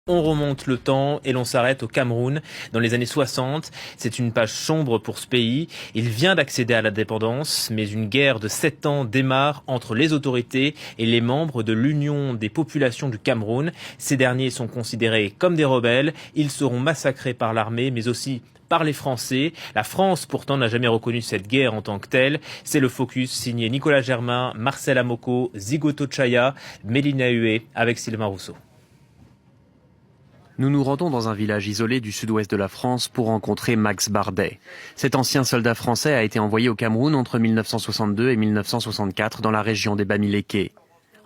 On remonte le temps et l'on s'arrête au Cameroun dans les années 60. C'est une page sombre pour ce pays. Il vient d'accéder à l'indépendance, mais une guerre de 7 ans démarre entre les autorités et les membres de l'Union des populations du Cameroun. Ces derniers sont considérés comme des rebelles. Ils seront massacrés par l'armée, mais aussi par les Français. La France, pourtant, n'a jamais reconnu cette guerre en tant que telle. C'est le focus signé Nicolas Germain, Marcel Amoko, Zigoto Chaya, Mélina Hué avec Sylvain Rousseau. Nous nous rendons dans un village isolé du sud-ouest de la France pour rencontrer Max Bardet. Cet ancien soldat français a été envoyé au Cameroun entre 1962 et 1964 dans la région des Bamileke.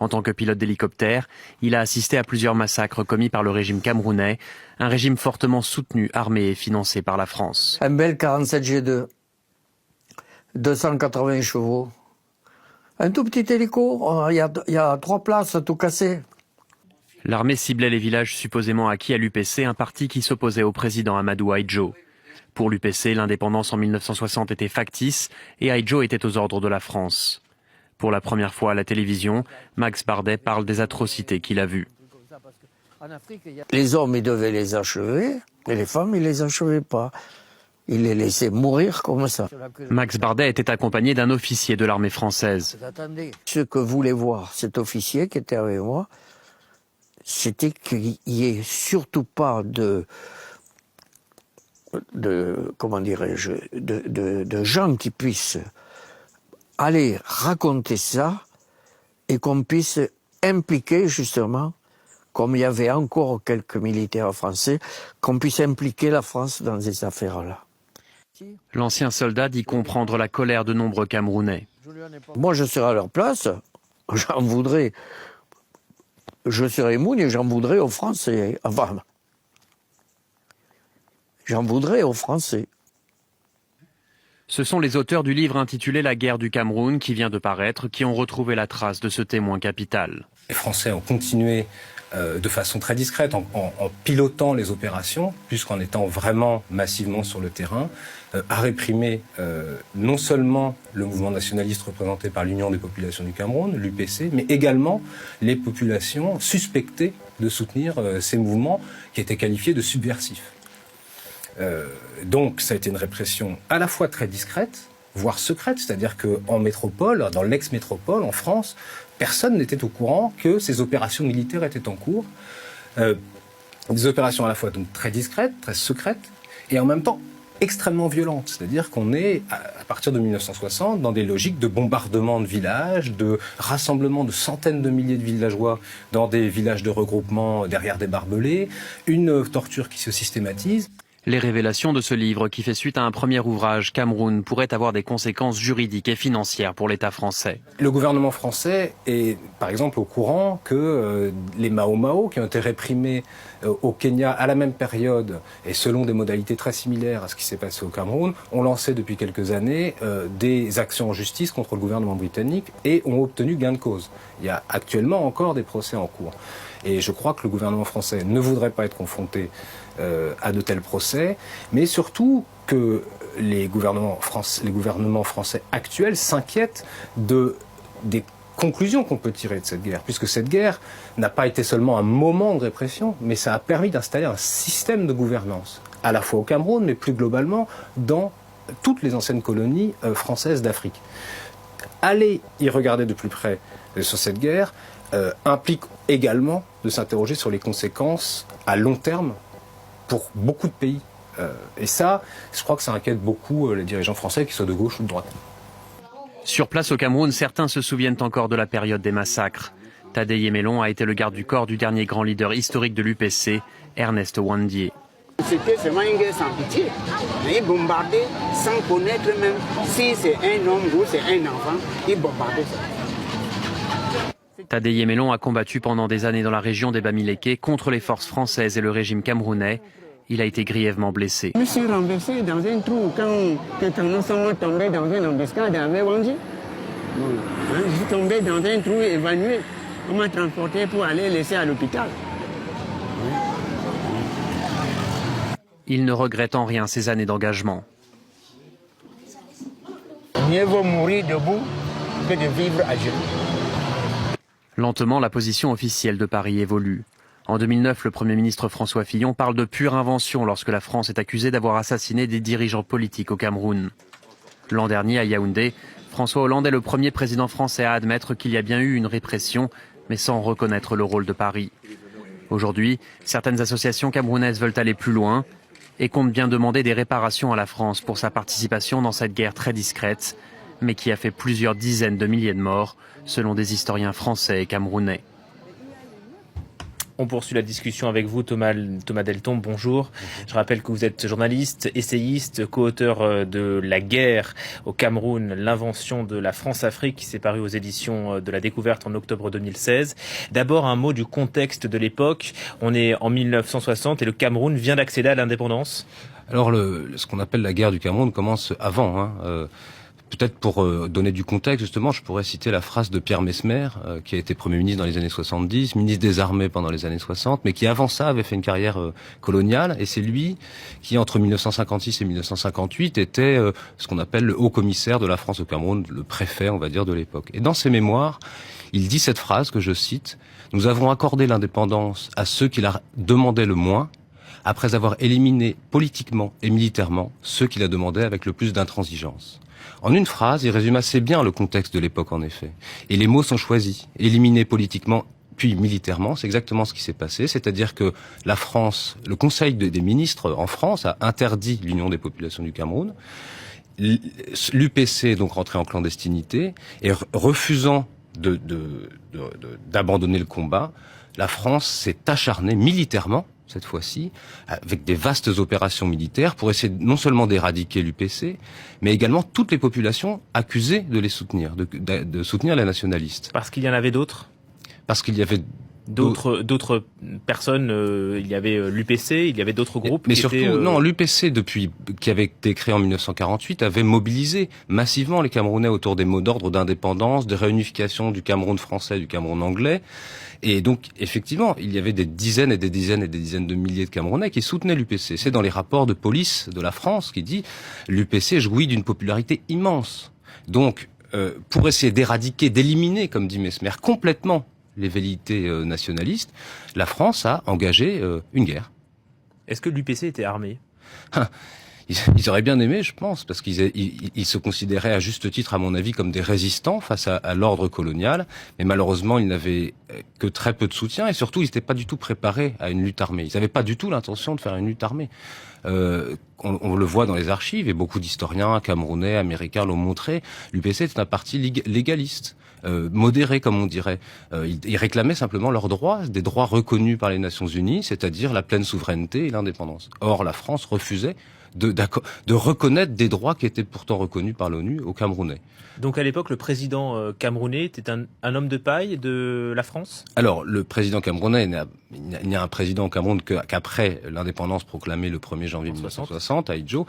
En tant que pilote d'hélicoptère, il a assisté à plusieurs massacres commis par le régime camerounais, un régime fortement soutenu, armé et financé par la France. Un bel 47 G2, 280 chevaux, un tout petit hélico, il y a 3 places, tout cassé. L'armée ciblait les villages supposément acquis à l'UPC, un parti qui s'opposait au président Amadou Ahidjo. Pour l'UPC, l'indépendance en 1960 était factice et Ahidjo était aux ordres de la France. Pour la première fois à la télévision, Max Bardet parle des atrocités qu'il a vues. Les hommes, ils devaient les achever, et les femmes, ils les achevaient pas. Ils les laissaient mourir comme ça. Max Bardet était accompagné d'un officier de l'armée française. Ce que voulait voir cet officier qui était avec moi, c'était qu'il n'y ait surtout pas de gens qui puissent aller raconter ça et qu'on puisse impliquer justement, comme il y avait encore quelques militaires français, qu'on puisse impliquer la France dans ces affaires-là. L'ancien soldat dit comprendre la colère de nombreux Camerounais. Moi, je serais à leur place, j'en voudrais. Je serais Moune et j'en voudrais aux Français. Enfin, j'en voudrais aux Français. Ce sont les auteurs du livre intitulé La guerre du Cameroun qui vient de paraître qui ont retrouvé la trace de ce témoin capital. Les Français ont continué de façon très discrète en pilotant les opérations, puisqu'en étant vraiment massivement sur le terrain, à réprimer non seulement le mouvement nationaliste représenté par l'Union des populations du Cameroun, l'UPC, mais également les populations suspectées de soutenir ces mouvements qui étaient qualifiés de subversifs. Donc ça a été une répression à la fois très discrète, voire secrète, c'est-à-dire qu'en métropole, dans l'ex-métropole, en France, personne n'était au courant que ces opérations militaires étaient en cours. Des opérations à la fois donc très discrètes, très secrètes, et en même temps extrêmement violentes. C'est-à-dire qu'on est, à partir de 1960, dans des logiques de bombardement de villages, de rassemblement de centaines de milliers de villageois dans des villages de regroupement derrière des barbelés, une torture qui se systématise. Les révélations de ce livre, qui fait suite à un premier ouvrage, Cameroun, pourraient avoir des conséquences juridiques et financières pour l'État français. Le gouvernement français est, par exemple, au courant que les Mao Mao, qui ont été réprimés au Kenya à la même période, et selon des modalités très similaires à ce qui s'est passé au Cameroun, ont lancé depuis quelques années des actions en justice contre le gouvernement britannique et ont obtenu gain de cause. Il y a actuellement encore des procès en cours. Et je crois que le gouvernement français ne voudrait pas être confronté à de tels procès, mais surtout que les gouvernements français actuels s'inquiètent des conclusions qu'on peut tirer de cette guerre, puisque cette guerre n'a pas été seulement un moment de répression, mais ça a permis d'installer un système de gouvernance, à la fois au Cameroun, mais plus globalement dans toutes les anciennes colonies françaises d'Afrique. Aller y regarder de plus près sur cette guerre implique également de s'interroger sur les conséquences à long terme pour beaucoup de pays. Et ça, je crois que ça inquiète beaucoup les dirigeants français, qu'ils soient de gauche ou de droite. Sur place au Cameroun, certains se souviennent encore de la période des massacres. Tadei Emelon a été le garde du corps du dernier grand leader historique de l'UPC, Ernest Ouandié. C'était seulement une guerre sans pitié. Ils bombardaient sans connaître même si c'est un homme ou c'est un enfant. Ils bombardaient ça. Tadei Emelon a combattu pendant des années dans la région des Bamileke contre les forces françaises et le régime camerounais. Il a été grièvement blessé. Je me suis renversé dans un trou quand nous sommes tombés dans une embuscade avec Wandi. Je suis tombé dans un trou évanoui. On m'a transporté pour aller laisser à l'hôpital. Il ne regrette en rien ses années d'engagement. Mieux vaut mourir debout que de vivre à genoux. Lentement, la position officielle de Paris évolue. En 2009, le Premier ministre François Fillon parle de pure invention lorsque la France est accusée d'avoir assassiné des dirigeants politiques au Cameroun. L'an dernier, à Yaoundé, François Hollande est le premier président français à admettre qu'il y a bien eu une répression, mais sans reconnaître le rôle de Paris. Aujourd'hui, certaines associations camerounaises veulent aller plus loin et comptent bien demander des réparations à la France pour sa participation dans cette guerre très discrète, mais qui a fait plusieurs dizaines de milliers de morts, selon des historiens français et camerounais. On poursuit la discussion avec vous, Thomas Delton. Bonjour. Je rappelle que vous êtes journaliste, essayiste, co-auteur de La guerre au Cameroun, l'invention de la France-Afrique, qui s'est paru aux éditions de La Découverte en octobre 2016. D'abord, un mot du contexte de l'époque. On est en 1960 et le Cameroun vient d'accéder à l'indépendance. Alors, ce qu'on appelle la guerre du Cameroun commence avant. Peut-être pour donner du contexte, justement, je pourrais citer la phrase de Pierre Messmer, qui a été Premier ministre dans les années 70, ministre des Armées pendant les années 60, mais qui avant ça avait fait une carrière coloniale. Et c'est lui qui, entre 1956 et 1958, était ce qu'on appelle le haut commissaire de la France au Cameroun, le préfet, on va dire, de l'époque. Et dans ses mémoires, il dit cette phrase que je cite, « Nous avons accordé l'indépendance à ceux qui la demandaient le moins, après avoir éliminé politiquement et militairement ceux qui la demandaient avec le plus d'intransigeance. » En une phrase, il résume assez bien le contexte de l'époque, en effet. Et les mots sont choisis. Éliminer politiquement, puis militairement, c'est exactement ce qui s'est passé. C'est-à-dire que la France, le Conseil des ministres en France a interdit l'Union des populations du Cameroun. L'UPC est donc rentré en clandestinité et refusant d'abandonner le combat, la France s'est acharnée militairement, cette fois-ci, avec des vastes opérations militaires pour essayer non seulement d'éradiquer l'UPC, mais également toutes les populations accusées de les soutenir, de soutenir les nationalistes. Parce qu'il y en avait d'autres ? Parce qu'il y avait d'autres personnes, il y avait l'UPC, il y avait d'autres groupes. Mais surtout, non, l'UPC, qui avait été créé en 1948, avait mobilisé massivement les Camerounais autour des mots d'ordre d'indépendance, de réunification du Cameroun français et du Cameroun anglais. Et donc, effectivement, il y avait des dizaines et des dizaines et des dizaines de milliers de Camerounais qui soutenaient l'UPC. C'est dans les rapports de police de la France qui dit l'UPC jouit d'une popularité immense. Donc, pour essayer d'éradiquer, d'éliminer, comme dit Messmer, complètement les velléités nationalistes, la France a engagé une guerre. Est-ce que l'UPC était armé ? Ils auraient bien aimé, je pense, parce qu'ils se considéraient à juste titre, à mon avis, comme des résistants face à l'ordre colonial. Mais malheureusement, ils n'avaient que très peu de soutien et surtout, ils n'étaient pas du tout préparés à une lutte armée. Ils n'avaient pas du tout l'intention de faire une lutte armée. On le voit dans les archives et beaucoup d'historiens camerounais, américains l'ont montré. L'UPC est un parti légaliste. Modérés, comme on dirait. Ils réclamaient simplement leurs droits, des droits reconnus par les Nations Unies, c'est-à-dire la pleine souveraineté et l'indépendance. Or, la France refusait de reconnaître des droits qui étaient pourtant reconnus par l'ONU aux Camerounais. Donc à l'époque, le président camerounais était un homme de paille de la France ? Alors, le président camerounais, il n'y a un président au Cameroun qu'après l'indépendance proclamée le 1er janvier 1960 à Idjo.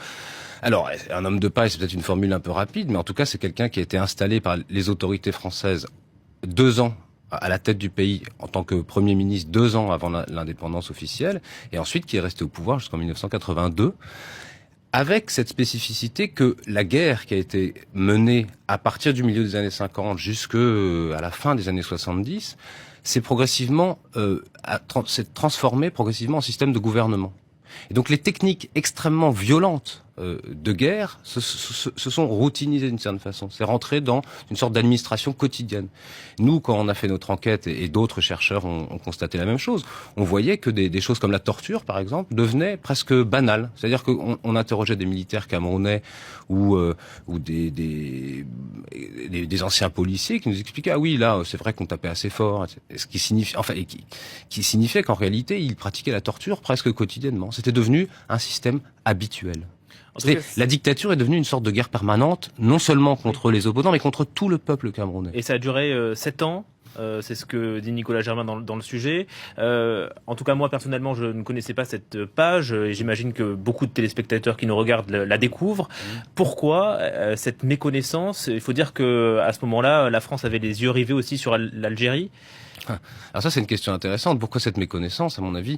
Alors, un homme de paille, c'est peut-être une formule un peu rapide, mais en tout cas, c'est quelqu'un qui a été installé par les autorités françaises 2 ans à la tête du pays en tant que Premier ministre 2 ans avant l'indépendance officielle, et ensuite qui est resté au pouvoir jusqu'en 1982. Avec cette spécificité que la guerre qui a été menée à partir du milieu des années 50 jusqu'à la fin des années 70, s'est transformée progressivement en système de gouvernement. Et donc les techniques extrêmement violentes de guerre se sont routinisées d'une certaine façon. C'est rentré dans une sorte d'administration quotidienne. Nous, quand on a fait notre enquête, et d'autres chercheurs ont constaté la même chose, on voyait que des choses comme la torture, par exemple, devenaient presque banales. C'est-à-dire qu'on interrogeait des militaires camerounais ou des anciens policiers qui nous expliquaient « Ah oui, là, c'est vrai qu'on tapait assez fort », ce qui signifiait qu'en réalité, ils pratiquaient la torture presque quotidiennement. C'était devenu un système habituel. La dictature est devenue une sorte de guerre permanente, non seulement contre les opposants, mais contre tout le peuple camerounais. Et ça a duré 7 ans, c'est ce que dit Nicolas Germain dans le sujet. En tout cas, moi, personnellement, je ne connaissais pas cette page, et j'imagine que beaucoup de téléspectateurs qui nous regardent la découvrent. Pourquoi cette méconnaissance ? Il faut dire qu'à ce moment-là, la France avait les yeux rivés aussi sur l'Algérie. Alors ça, c'est une question intéressante. Pourquoi cette méconnaissance ? À mon avis,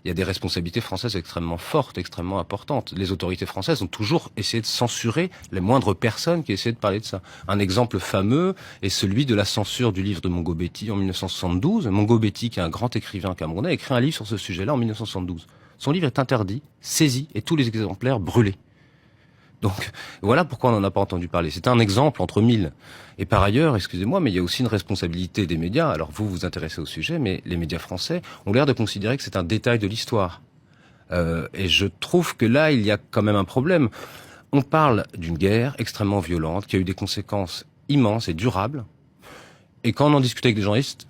il y a des responsabilités françaises extrêmement fortes, extrêmement importantes. Les autorités françaises ont toujours essayé de censurer les moindres personnes qui essayaient de parler de ça. Un exemple fameux est celui de la censure du livre de Mongo Betty en 1972. Mongo Betty, qui est un grand écrivain camerounais, a écrit un livre sur ce sujet-là en 1972. Son livre est interdit, saisi, et tous les exemplaires brûlés. Donc voilà pourquoi on n'en a pas entendu parler. C'est un exemple entre mille. Et par ailleurs, excusez-moi, mais il y a aussi une responsabilité des médias. Alors vous vous intéressez au sujet, mais les médias français ont l'air de considérer que c'est un détail de l'histoire. Et je trouve que là, il y a quand même un problème. On parle d'une guerre extrêmement violente qui a eu des conséquences immenses et durables. Et quand on en discute avec des journalistes,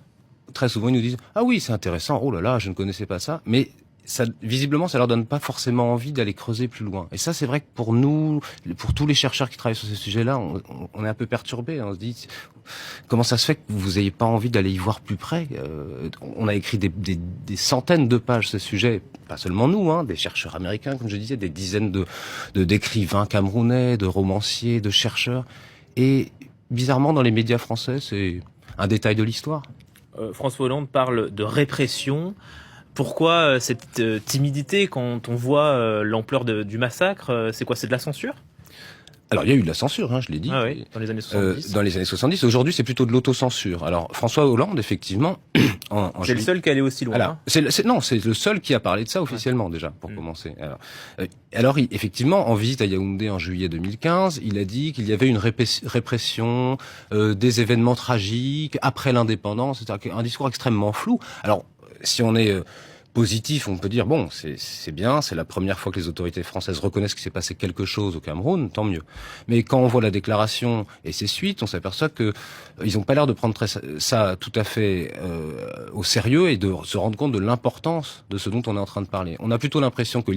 très souvent ils nous disent « Ah oui, c'est intéressant, oh là là, je ne connaissais pas ça ». Mais ça, visiblement, ça leur donne pas forcément envie d'aller creuser plus loin. Et ça, c'est vrai que pour nous, pour tous les chercheurs qui travaillent sur ces sujets-là, on est un peu perturbés. On se dit, comment ça se fait que vous ayez pas envie d'aller y voir plus près? On a écrit des centaines de pages sur ce sujet, pas seulement nous, hein, des chercheurs américains, comme je disais, des dizaines d'écrivains camerounais, de romanciers, de chercheurs. Et bizarrement, dans les médias français, c'est un détail de l'histoire. François Hollande parle de répression. Pourquoi cette timidité quand on voit l'ampleur du massacre? C'est quoi, c'est de la censure? Alors, il y a eu de la censure, hein, je l'ai dit. Ah oui, dans les années 70. Dans les années 70. Aujourd'hui, c'est plutôt de l'autocensure. Alors, François Hollande, effectivement, c'est le seul qui allait aussi loin. Alors, hein. c'est le seul qui a parlé de ça officiellement, déjà, pour commencer. Alors, effectivement, en visite à Yaoundé en juillet 2015, il a dit qu'il y avait une répression des événements tragiques après l'indépendance, etc. Un discours extrêmement flou. Alors, si on est positif, on peut dire bon, c'est bien, c'est la première fois que les autorités françaises reconnaissent qu'il s'est passé quelque chose au Cameroun, tant mieux. Mais quand on voit la déclaration et ses suites, on s'aperçoit que ils ont pas l'air de prendre ça tout à fait au sérieux et de se rendre compte de l'importance de ce dont on est en train de parler. On a plutôt l'impression que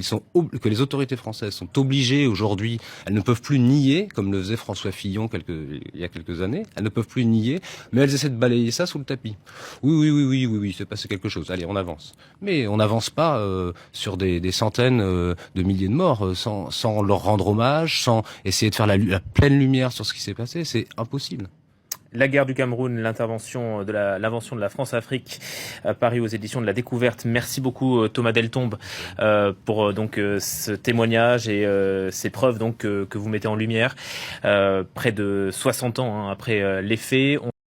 les autorités françaises sont obligées aujourd'hui, elles ne peuvent plus nier, comme le faisait François Fillon il y a quelques années, elles ne peuvent plus nier, mais elles essaient de balayer ça sous le tapis. Oui, c'est passé quelque chose. Allez, on avance. Mais on n'avance pas sur des centaines de milliers de morts sans leur rendre hommage, sans essayer de faire la pleine lumière sur ce qui s'est passé. C'est impossible. La guerre du Cameroun, l'invention de la France-Afrique, paru aux éditions de la Découverte. Merci beaucoup Thomas Deltombe pour ce témoignage et ces preuves que vous mettez en lumière près de 60 ans après les faits.